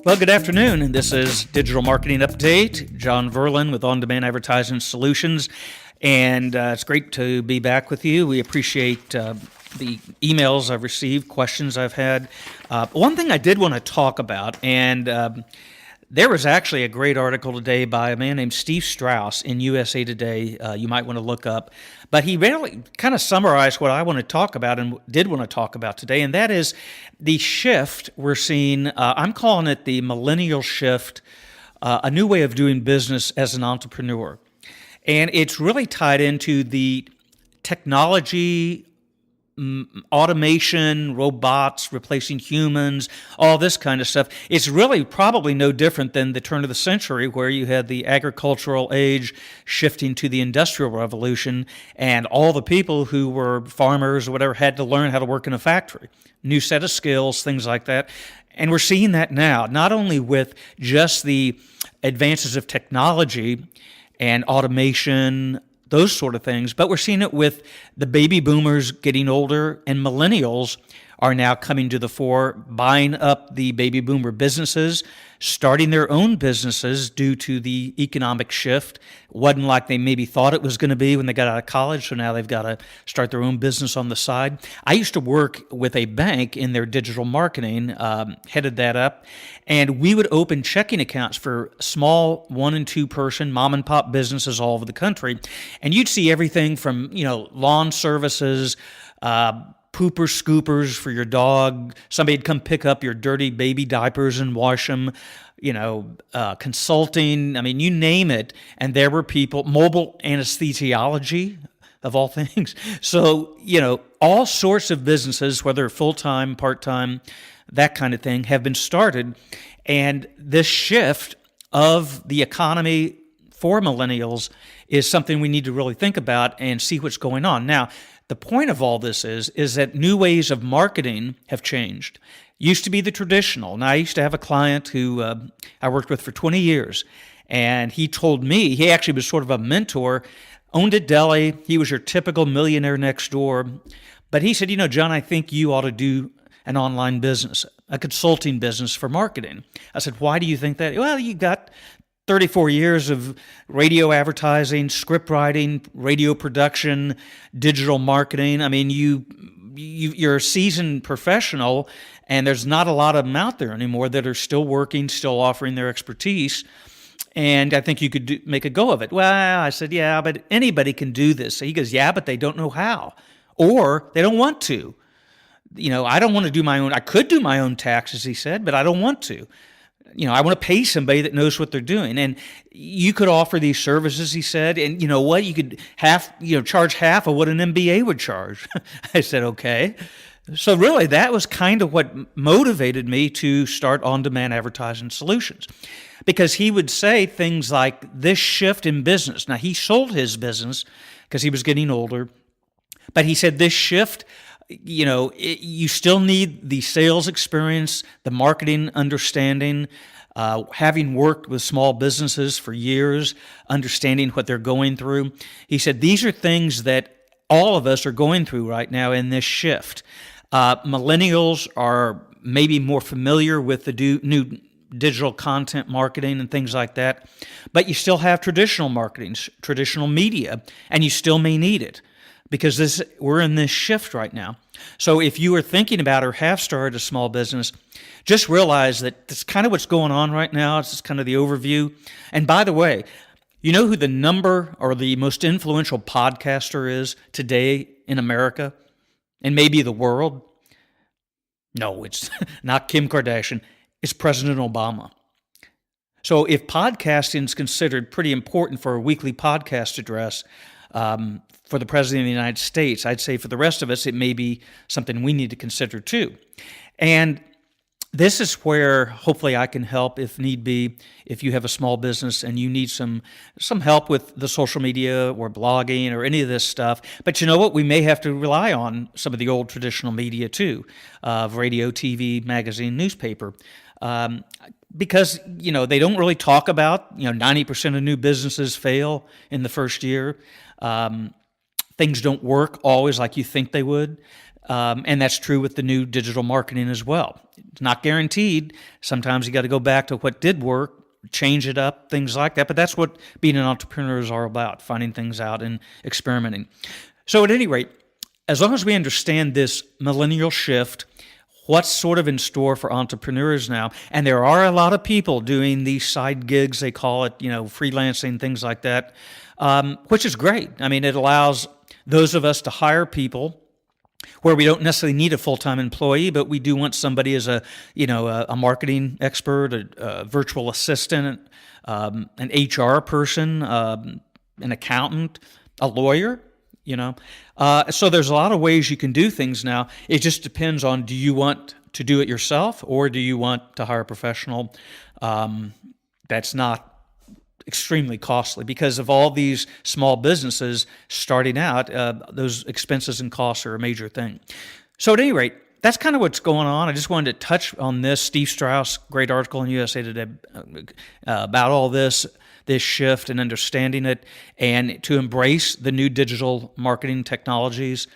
Well, good afternoon. This is Digital Marketing Update. John Verlin with On-Demand Advertising Solutions. And it's great to be back with you. We appreciate the emails I've received, questions I've had. One thing I did want to talk about, and there was actually a great article today by a man named Steve Strauss in USA Today. You might want to look up. But he really kind of summarized what I want to talk about and did want to talk about today, and that is the shift we're seeing. I'm calling it the Millennial shift, a new way of doing business as an entrepreneur. And it's really tied into the technology, automation, robots replacing humans, all this kind of stuff. It's really probably no different than the turn of the century where you had the agricultural age shifting to the industrial revolution, and all the people who were farmers or whatever had to learn how to work in a factory. New set of skills, things like that. And we're seeing that now, not only with just the advances of technology and automation, those sort of things, but we're seeing it with the baby boomers getting older, and millennials are now coming to the fore, buying up the baby boomer businesses, starting their own businesses due to the economic shift. It wasn't like they maybe thought it was going to be when they got out of college, so now they've got to start their own business on the side. I used to work with a bank in their digital marketing, headed that up, and we would open checking accounts for small 1 and 2 person mom and pop businesses all over the country, and you'd see everything from lawn services, pooper scoopers for your dog. Somebody'd come pick up your dirty baby diapers and wash them, consulting. I mean, you name it. And there were people, mobile anesthesiology of all things. So, all sorts of businesses, whether full-time, part-time, that kind of thing, have been started. And this shift of the economy for millennials is something we need to really think about and see what's going on. Now, the point of all this is that new ways of marketing have changed. Used to be the traditional. Now, I used to have a client who I worked with for 20 years, and he told me, he actually was sort of a mentor, owned a deli. He was your typical millionaire next door. But he said, John, I think you ought to do an online business, a consulting business for marketing. I said, why do you think that? Well, you got 34 years of radio advertising, script writing, radio production, digital marketing. I mean, you're a seasoned professional, and there's not a lot of them out there anymore that are still working, still offering their expertise. And I think you could make a go of it. Well, I said, yeah, but anybody can do this. He goes, yeah, but they don't know how, or they don't want to. I don't want to do my own. I could do my own taxes, he said, but I don't want to. I want to pay somebody that knows what they're doing. And you could offer these services, he said, and you know what? You could charge half of what an MBA would charge. I said, okay. So really, that was kind of what motivated me to start On-Demand Advertising Solutions. Because he would say things like this shift in business. Now, he sold his business because he was getting older. But he said this shift, you still need the sales experience, the marketing understanding, having worked with small businesses for years, understanding what they're going through. He said these are things that all of us are going through right now in this shift. Millennials are maybe more familiar with the new digital content marketing and things like that, but you still have traditional marketing, traditional media, and you still may need it. Because we're in this shift right now. So if you are thinking about or have started a small business, just realize that that's kind of what's going on right now. It's just kind of the overview. And by the way, you know who the number or the most influential podcaster is today in America and maybe the world? No, it's not Kim Kardashian. It's President Obama. So if podcasting is considered pretty important for a weekly podcast address, for the President of the United States, I'd say for the rest of us, it may be something we need to consider too. And this is where hopefully I can help if need be, if you have a small business and you need some help with the social media or blogging or any of this stuff. But you know what? We may have to rely on some of the old traditional media too, radio, TV, magazine, newspaper. Because, they don't really talk about, 90% of new businesses fail in the first year. Things don't work always like you think they would. And that's true with the new digital marketing as well. It's not guaranteed. Sometimes you got to go back to what did work, change it up, things like that. But that's what being an entrepreneur is all about, finding things out and experimenting. So at any rate, as long as we understand this millennial shift, what's sort of in store for entrepreneurs now, and there are a lot of people doing these side gigs, they call it, freelancing, things like that, which is great. I mean, it allows those of us to hire people where we don't necessarily need a full-time employee, but we do want somebody as a marketing expert, a virtual assistant, an HR person, an accountant, a lawyer, So there's a lot of ways you can do things now. It just depends on, do you want to do it yourself or do you want to hire a professional? That's not extremely costly because of all these small businesses starting out, those expenses and costs are a major thing. So at any rate, that's kind of what's going on. I just wanted to touch on this. Steve Strauss, great article in USA Today about all this shift and understanding it, and to embrace the new digital marketing technologies.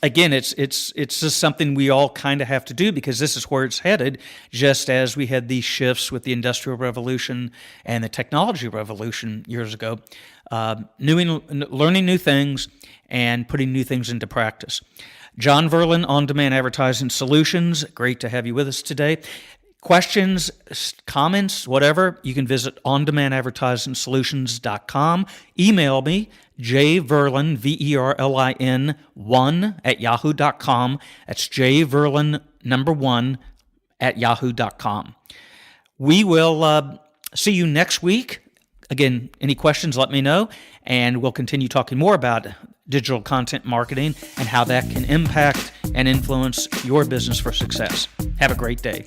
Again, it's just something we all kind of have to do because this is where it's headed, just as we had these shifts with the Industrial Revolution and the technology revolution years ago. Learning new things and putting new things into practice. John Verlin, On Demand Advertising Solutions. Great to have you with us today. Questions, comments, whatever, you can visit ondemandadvertisingsolutions.com. Email me, jverlin, VERLIN 1 at yahoo.com. That's jverlin 1 at yahoo.com. We will see you next week. Again, any questions, let me know, and we'll continue talking more about digital content marketing and how that can impact and influence your business for success. Have a great day.